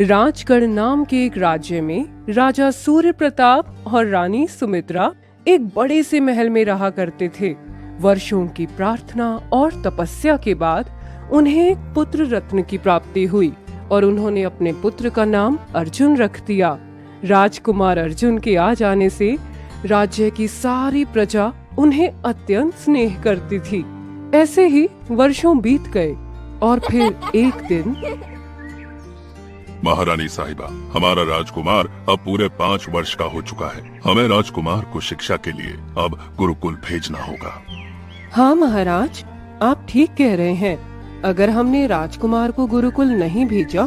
राजगढ़ नाम के एक राज्य में राजा सूर्य प्रताप और रानी सुमित्रा एक बड़े से महल में रहा करते थे। वर्षों की प्रार्थना और तपस्या के बाद उन्हें एक पुत्र रत्न की प्राप्ति हुई और उन्होंने अपने पुत्र का नाम अर्जुन रख दिया। राजकुमार अर्जुन के आ जाने से राज्य की सारी प्रजा उन्हें अत्यंत स्नेह करती थी। ऐसे ही वर्षों बीत गए और फिर एक दिन महारानी साहिबा, हमारा राजकुमार अब पूरे 5 वर्ष का हो चुका है। हमें राजकुमार को शिक्षा के लिए अब गुरुकुल भेजना होगा। हाँ महाराज, आप ठीक कह रहे हैं। अगर हमने राजकुमार को गुरुकुल नहीं भेजा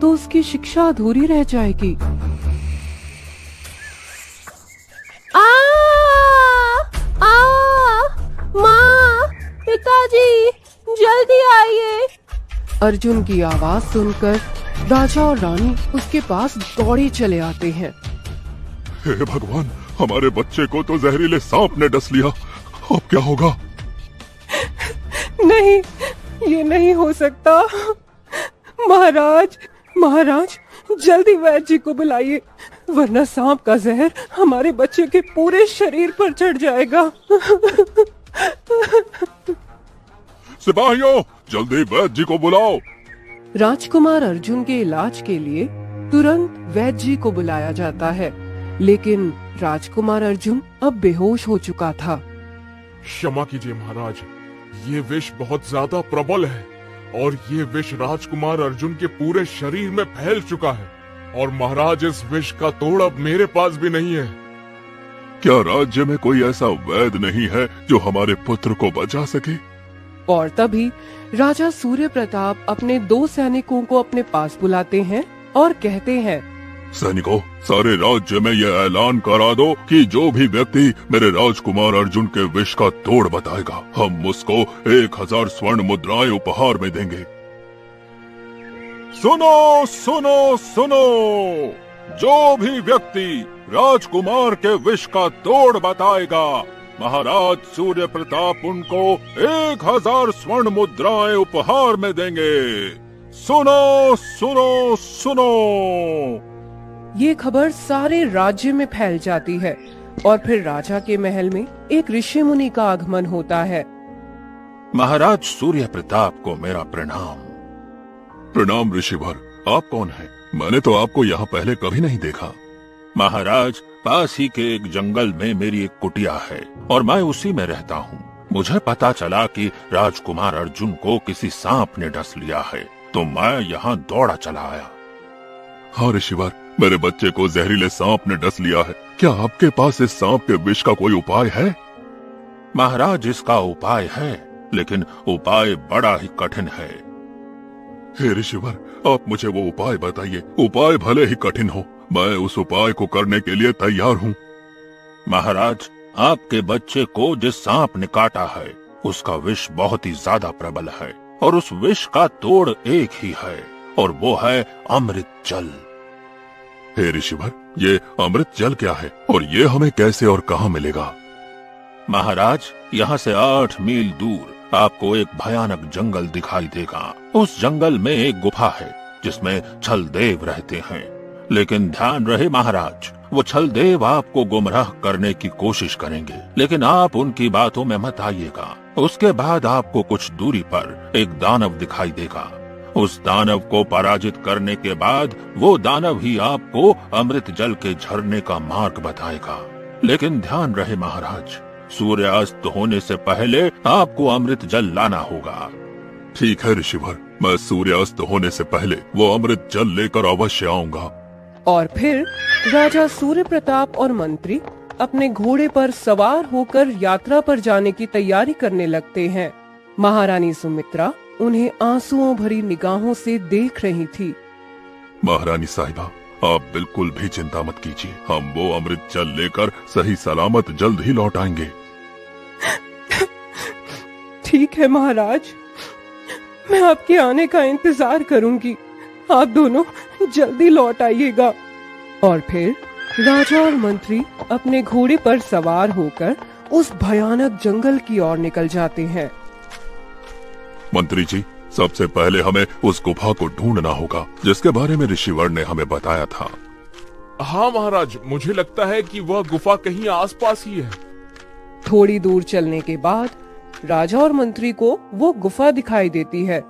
तो उसकी शिक्षा अधूरी रह जाएगी। माँ, पिताजी, जल्दी आइए। अर्जुन की आवाज सुनकर राजा और रानी उसके पास दौड़े चले आते हैं। हे भगवान, हमारे बच्चे को तो जहरीले सांप ने डस लिया। अब क्या होगा? नहीं, ये नहीं हो सकता। महाराज, जल्दी वैद्य जी को बुलाइए, वरना सांप का जहर हमारे बच्चे के पूरे शरीर पर चढ़ जाएगा। सिपाहियों, जल्दी वैद्य जी को बुलाओ। राजकुमार अर्जुन के इलाज के लिए तुरंत वैद्य जी को बुलाया जाता है, लेकिन राजकुमार अर्जुन अब बेहोश हो चुका था। क्षमा कीजिए महाराज, ये विष बहुत ज्यादा प्रबल है और ये विष राजकुमार अर्जुन के पूरे शरीर में फैल चुका है और महाराज इस विष का तोड़ अब मेरे पास भी नहीं है। क्या राज्य में कोई ऐसा वैद्य नहीं है जो हमारे पुत्र को बचा सके? और तभी राजा सूर्य प्रताप अपने 2 सैनिकों को अपने पास बुलाते हैं और कहते हैं, सैनिकों, सारे राज्य में यह ऐलान करा दो कि जो भी व्यक्ति मेरे राजकुमार अर्जुन के विष का तोड़ बताएगा, हम उसको 1000 स्वर्ण मुद्राएं उपहार में देंगे। सुनो सुनो सुनो, जो भी व्यक्ति राजकुमार के विष का तोड़ बताएगा, महाराज सूर्य प्रताप उनको 1000 स्वर्ण मुद्राएं उपहार में देंगे। सुनो सुनो सुनो। ये खबर सारे राज्य में फैल जाती है और फिर राजा के महल में एक ऋषि मुनि का आगमन होता है। महाराज सूर्य प्रताप को मेरा प्रणाम। प्रणाम ऋषिवर, आप कौन हैं? मैंने तो आपको यहाँ पहले कभी नहीं देखा। महाराज, पास ही के एक जंगल में मेरी एक कुटिया है और मैं उसी में रहता हूँ। मुझे पता चला कि राजकुमार अर्जुन को किसी सांप ने डस लिया है, तो मैं यहाँ दौड़ा चला आया। हाँ ऋषिवर, मेरे बच्चे को जहरीले सांप ने डस लिया है। क्या आपके पास इस सांप के विष का कोई उपाय है? महाराज, इसका उपाय है, लेकिन उपाय बड़ा ही कठिन है। हे ऋषिवर, आप मुझे वो उपाय बताइए। उपाय भले ही कठिन हो, मैं उस उपाय को करने के लिए तैयार हूँ। महाराज, आपके बच्चे को जिस सांप ने काटा है उसका विष बहुत ही ज्यादा प्रबल है और उस विष का तोड़ एक ही है और वो है अमृत जल। हे ऋषिवर, ये अमृत जल क्या है और ये हमें कैसे और कहाँ मिलेगा? महाराज, यहाँ से 8 मील दूर आपको एक भयानक जंगल दिखाई देगा। उस जंगल में एक गुफा है जिसमें छलदेव रहते हैं, लेकिन ध्यान रहे महाराज, वो छलदेव आपको गुमराह करने की कोशिश करेंगे, लेकिन आप उनकी बातों में मत आइएगा। उसके बाद आपको कुछ दूरी पर एक दानव दिखाई देगा। उस दानव को पराजित करने के बाद वो दानव ही आपको अमृत जल के झरने का मार्ग बताएगा। लेकिन ध्यान रहे महाराज, सूर्यास्त होने से पहले आपको अमृत जल लाना होगा। ठीक है ऋषिवर, मैं सूर्यास्त होने से पहले वो अमृत जल लेकर अवश्य आऊंगा। और फिर राजा सूर्य प्रताप और मंत्री अपने घोड़े पर सवार होकर यात्रा पर जाने की तैयारी करने लगते हैं। महारानी सुमित्रा उन्हें आंसुओं भरी निगाहों से देख रही थी। महारानी साहिबा, आप बिल्कुल भी चिंता मत कीजिए, हम वो अमृत जल लेकर सही सलामत जल्द ही लौट आएंगे। ठीक है महाराज, मैं आपके आने का इंतजार करूंगी। आप दोनों जल्दी लौट आइएगा। और फिर राजा और मंत्री अपने घोड़े पर सवार होकर उस भयानक जंगल की ओर निकल जाते हैं। मंत्री जी, सबसे पहले हमें उस गुफा को ढूंढना होगा जिसके बारे में ऋषिवर ने हमें बताया था। हाँ महाराज, मुझे लगता है कि वह गुफा कहीं आसपास ही है। थोड़ी दूर चलने के बाद राजा और मंत्री को वो गुफा दिखाई देती है।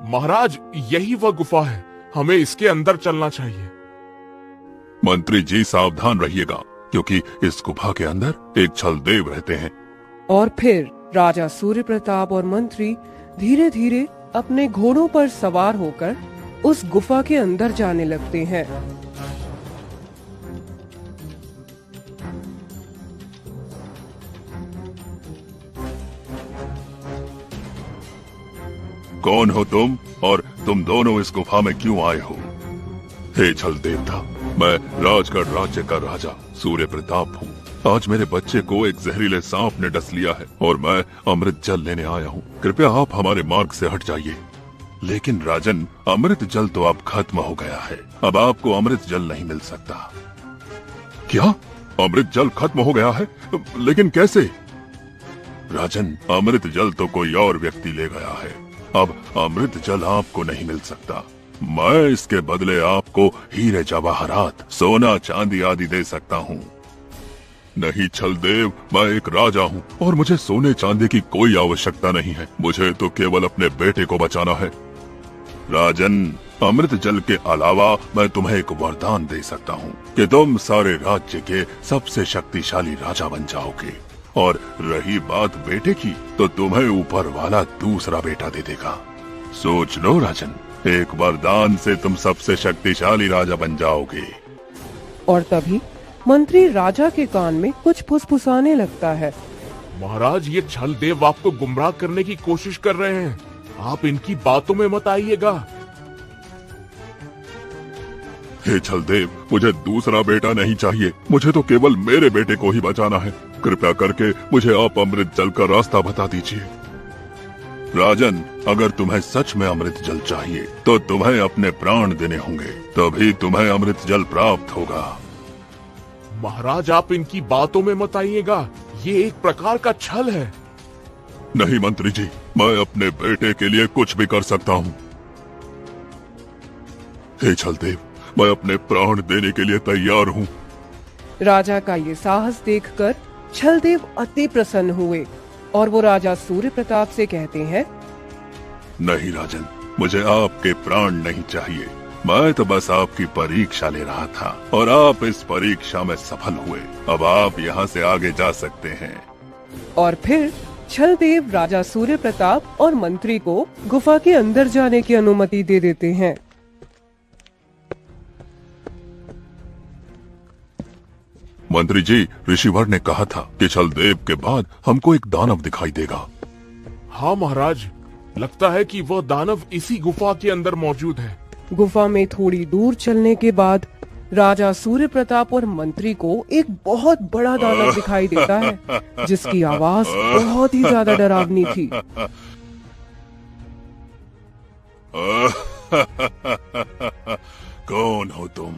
महाराज, यही वह गुफा है, हमें इसके अंदर चलना चाहिए। मंत्री जी सावधान रहिएगा, क्योंकि इस गुफा के अंदर एक छलदेव रहते हैं। और फिर राजा सूर्य प्रताप और मंत्री धीरे धीरे अपने घोड़ों पर सवार होकर उस गुफा के अंदर जाने लगते हैं। कौन हो तुम, और तुम दोनों इस गुफा में क्यों आए हो? हे छल देवता, मैं राजगढ़ राज्य का राजा सूर्य प्रताप हूँ। आज मेरे बच्चे को एक जहरीले सांप ने डस लिया है और मैं अमृत जल लेने आया हूँ। कृपया आप हमारे मार्ग से हट जाइए। लेकिन राजन, अमृत जल तो अब खत्म हो गया है, अब आपको अमृत जल नहीं मिल सकता। क्या? अमृत जल खत्म हो गया है? लेकिन कैसे? राजन, अमृत जल तो कोई और व्यक्ति ले गया है। अब अमृत जल आपको नहीं मिल सकता। मैं इसके बदले आपको हीरे जवाहरात, सोना चांदी आदि दे सकता हूँ। नहीं छलदेव, मैं एक राजा हूँ और मुझे सोने चांदी की कोई आवश्यकता नहीं है। मुझे तो केवल अपने बेटे को बचाना है। राजन, अमृत जल के अलावा मैं तुम्हें एक वरदान दे सकता हूँ कि तुम सारे राज्य के सबसे शक्तिशाली राजा बन जाओगे। और रही बात बेटे की, तो तुम्हें ऊपर वाला दूसरा बेटा दे देगा। सोच लो राजन, एक वरदान से तुम सबसे शक्तिशाली राजा बन जाओगे। और तभी मंत्री राजा के कान में कुछ फुसफुसाने लगता है। महाराज, ये छल देव आपको गुमराह करने की कोशिश कर रहे हैं, आप इनकी बातों में मत आइएगा। हे छलदेव, मुझे दूसरा बेटा नहीं चाहिए, मुझे तो केवल मेरे बेटे को ही बचाना है। कृपया करके मुझे आप अमृत जल का रास्ता बता दीजिए। राजन, अगर तुम्हें सच में अमृत जल चाहिए तो तुम्हें अपने प्राण देने होंगे, तभी तुम्हें अमृत जल प्राप्त होगा। महाराज, आप इनकी बातों में मत आइएगा, ये एक प्रकार का छल है। नहीं मंत्री जी, मैं अपने बेटे के लिए कुछ भी कर सकता हूँ। हे छलदेव, मैं अपने प्राण देने के लिए तैयार हूँ। राजा का ये साहस देखकर छलदेव अति प्रसन्न हुए और वो राजा सूर्य प्रताप से कहते हैं, नहीं राजन, मुझे आपके प्राण नहीं चाहिए। मैं तो बस आपकी परीक्षा ले रहा था और आप इस परीक्षा में सफल हुए। अब आप यहाँ से आगे जा सकते हैं। और फिर छलदेव राजा सूर्य प्रताप और मंत्री को गुफा के अंदर जाने की अनुमति दे देते हैं। मंत्री जी, ऋषिवर ने कहा था कि छलदेव के बाद हमको एक दानव दिखाई देगा। हाँ महाराज, लगता है कि वह दानव इसी गुफा के अंदर मौजूद है। गुफा में थोड़ी दूर चलने के बाद राजा सूर्य प्रताप और मंत्री को एक बहुत बड़ा दानव दिखाई देता है, जिसकी आवाज बहुत ही ज्यादा डरावनी थी। कौन हो तुम,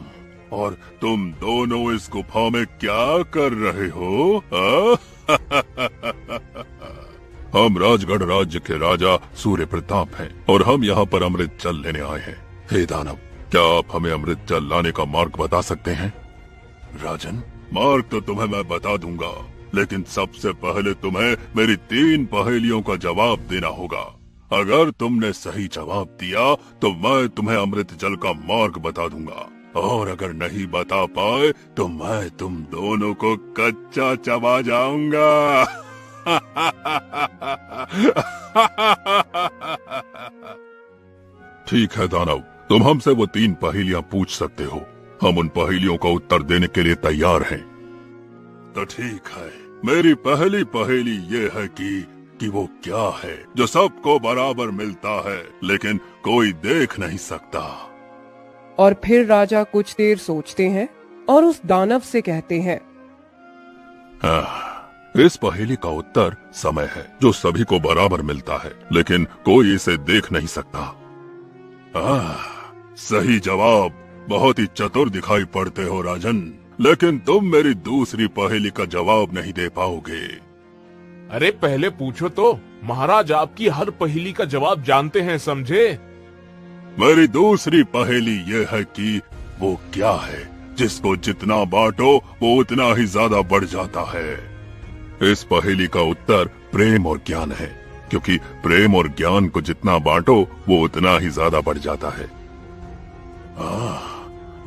और तुम दोनों इस गुफा में क्या कर रहे हो? हम राजगढ़ राज्य के राजा सूर्य प्रताप हैं और हम यहाँ पर अमृत जल लेने आए हैं। हे दानव, क्या आप हमें अमृत जल लाने का मार्ग बता सकते हैं? राजन, मार्ग तो तुम्हें मैं बता दूंगा, लेकिन सबसे पहले तुम्हें मेरी 3 पहेलियों का जवाब देना होगा। अगर तुमने सही जवाब दिया तो मैं तुम्हें अमृत जल का मार्ग बता दूंगा, और अगर नहीं बता पाए तो मैं तुम दोनों को कच्चा चबा जाऊंगा। ठीक है दानव, तुम हमसे वो 3 पहेलियां पूछ सकते हो। हम उन पहेलियों का उत्तर देने के लिए तैयार हैं। तो ठीक है, मेरी पहली पहेली ये है कि वो क्या है जो सबको बराबर मिलता है लेकिन कोई देख नहीं सकता। और फिर राजा कुछ देर सोचते हैं और उस दानव से कहते हैं, इस पहेली का उत्तर समय है, जो सभी को बराबर मिलता है लेकिन कोई इसे देख नहीं सकता। सही जवाब। बहुत ही चतुर दिखाई पड़ते हो राजन, लेकिन तुम मेरी दूसरी पहेली का जवाब नहीं दे पाओगे। अरे पहले पूछो तो, महाराज आपकी हर पहेली का जवाब जानते हैं, समझे? मेरी दूसरी पहेली ये है कि वो क्या है जिसको जितना बांटो वो उतना ही ज्यादा बढ़ जाता है। इस पहेली का उत्तर प्रेम और ज्ञान है, क्योंकि प्रेम और ज्ञान को जितना बांटो वो उतना ही ज्यादा बढ़ जाता है।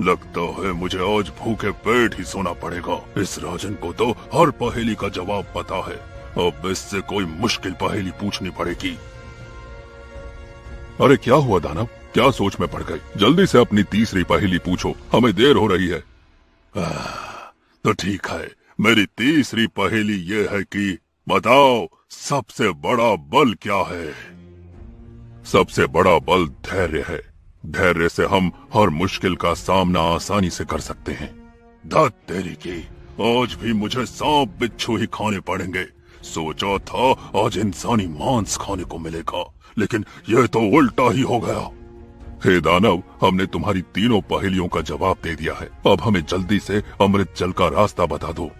लगता है मुझे आज भूखे पेट ही सोना पड़ेगा। इस राजन को तो हर पहेली का जवाब पता है, अब इससे कोई मुश्किल पहेली पूछनी पड़ेगी। अरे क्या हुआ दानव, क्या सोच में पड़ गए? जल्दी से अपनी तीसरी पहेली पूछो, हमें देर हो रही है। तो ठीक है, मेरी तीसरी पहेली ये है कि बताओ सबसे बड़ा बल क्या है? सबसे बड़ा बल धैर्य है। धैर्य से हम हर मुश्किल का सामना आसानी से कर सकते हैं। धत तेरी की, आज भी मुझे सांप बिच्छू ही खाने पड़ेंगे। सोचा था आज इंसानी मांस खाने को मिलेगा, लेकिन यह तो उल्टा ही हो गया। हे दानव, हमने तुम्हारी तीनों पहेलियों का जवाब दे दिया है, अब हमें जल्दी से अमृत जल का रास्ता बता दो।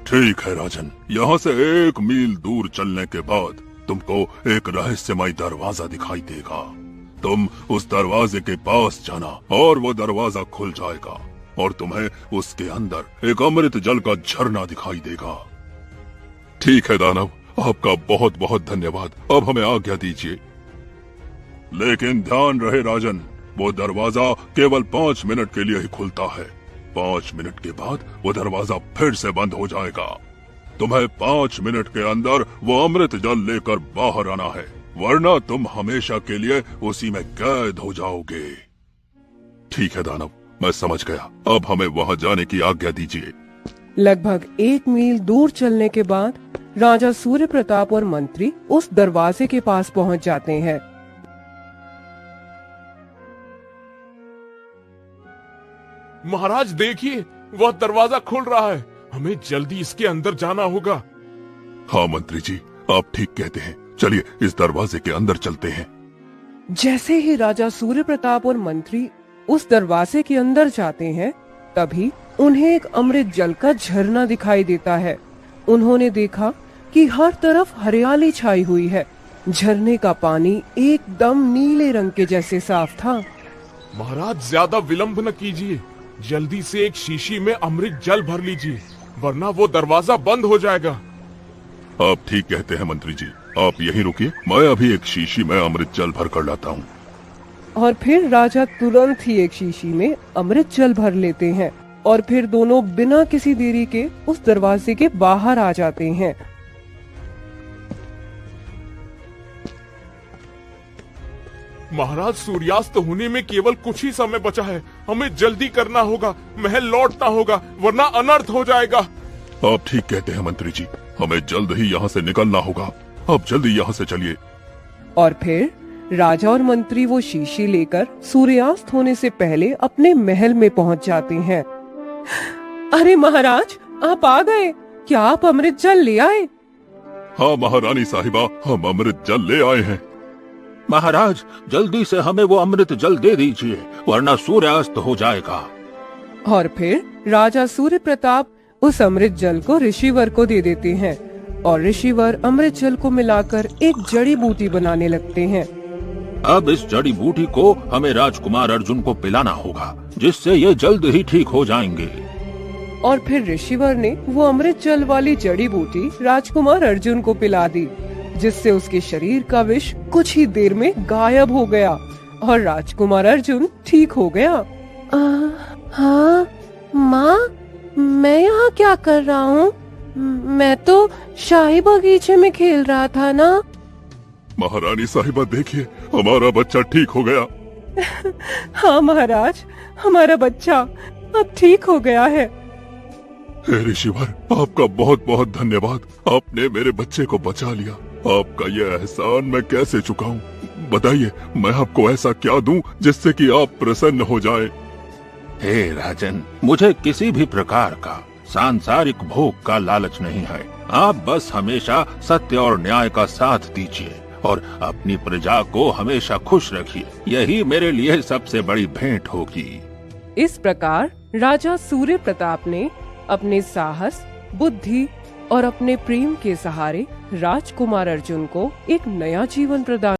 ठीक है राजन, यहाँ से 1 मील दूर चलने के बाद तुमको एक रहस्यमय दरवाजा दिखाई देगा। तुम उस दरवाजे के पास जाना और वो दरवाजा खुल जाएगा और तुम्हें उसके अंदर एक अमृत जल का झरना दिखाई देगा। ठीक है दानव, आपका बहुत बहुत धन्यवाद, अब हमें आज्ञा दीजिए। लेकिन ध्यान रहे राजन, वो दरवाजा केवल 5 मिनट के लिए ही खुलता है। 5 मिनट के बाद वो दरवाजा फिर से बंद हो जाएगा। तुम्हें 5 मिनट के अंदर वो अमृत जल लेकर बाहर आना है, वरना तुम हमेशा के लिए उसी में कैद हो जाओगे। ठीक है दानव, मैं समझ गया, अब हमें वहाँ जाने की आज्ञा दीजिए। लगभग 1 मील दूर चलने के बाद राजा सूर्य प्रताप और मंत्री उस दरवाजे के पास पहुंच जाते हैं। महाराज देखिए, वह दरवाजा खुल रहा है, हमें जल्दी इसके अंदर जाना होगा। हाँ मंत्री जी, आप ठीक कहते हैं, चलिए इस दरवाजे के अंदर चलते हैं। जैसे ही राजा सूर्य प्रताप और मंत्री उस दरवाजे के अंदर जाते हैं, तभी उन्हें एक अमृत जल का झरना दिखाई देता है। उन्होंने देखा कि हर तरफ हरियाली छाई हुई है। झरने का पानी एकदम नीले रंग के जैसे साफ था। महाराज ज्यादा विलंब न कीजिए, जल्दी से एक शीशी में अमृत जल भर लीजिए, वरना वो दरवाजा बंद हो जाएगा। आप ठीक कहते हैं मंत्री जी, आप यहीं रुकिए, मैं अभी एक शीशी में अमृत जल भर कर लाता हूँ। और फिर राजा तुरंत ही एक शीशी में अमृत जल भर लेते हैं और फिर दोनों बिना किसी देरी के उस दरवाजे के बाहर आ जाते हैं। महाराज सूर्यास्त होने में केवल कुछ ही समय बचा है, हमें जल्दी करना होगा, महल लौटना होगा, वरना अनर्थ हो जाएगा। आप ठीक कहते हैं मंत्री जी, हमें जल्द ही यहाँ से निकलना होगा, अब जल्दी यहाँ से चलिए। और फिर राजा और मंत्री वो शीशी लेकर सूर्यास्त होने से पहले अपने महल में पहुंच जाते हैं। अरे महाराज, आप आ गए, क्या आप अमृत जल ले आए? हाँ महारानी साहिबा, हम अमृत जल ले आए हैं। महाराज, जल्दी से हमें वो अमृत जल दे दीजिए, वरना सूर्यास्त हो जाएगा। और फिर राजा सूर्य प्रताप उस अमृत जल को ऋषिवर को दे देते हैं और ऋषिवर अमृत जल को मिलाकर एक जड़ी बूटी बनाने लगते हैं। अब इस जड़ी बूटी को हमें राजकुमार अर्जुन को पिलाना होगा, जिससे ये जल्द ही ठीक हो जाएंगे। और फिर ऋषिवर ने वो अमृत जल वाली जड़ी बूटी राजकुमार अर्जुन को पिला दी, जिससे उसके शरीर का विष कुछ ही देर में गायब हो गया और राजकुमार अर्जुन ठीक हो गया। हाँ माँ, मैं यहाँ क्या कर रहा हूँ? मैं तो शाही बगीचे में खेल रहा था ना। महारानी साहिबा देखिए, हमारा बच्चा ठीक हो गया। हाँ महाराज, हमारा बच्चा अब ठीक हो गया है। हे ऋषिवर, आपका बहुत बहुत धन्यवाद, आपने मेरे बच्चे को बचा लिया। आपका यह एहसान मैं कैसे चुकाऊं? बताइए, मैं आपको ऐसा क्या दूं जिससे कि आप प्रसन्न हो जाए? हे राजन, मुझे किसी भी प्रकार का सांसारिक भोग का लालच नहीं है। आप बस हमेशा सत्य और न्याय का साथ दीजिए और अपनी प्रजा को हमेशा खुश रखिए, यही मेरे लिए सबसे बड़ी भेंट होगी। इस प्रकार राजा सूर्य प्रताप ने अपने साहस, बुद्धि और अपने प्रेम के सहारे राजकुमार अर्जुन को एक नया जीवन प्रदान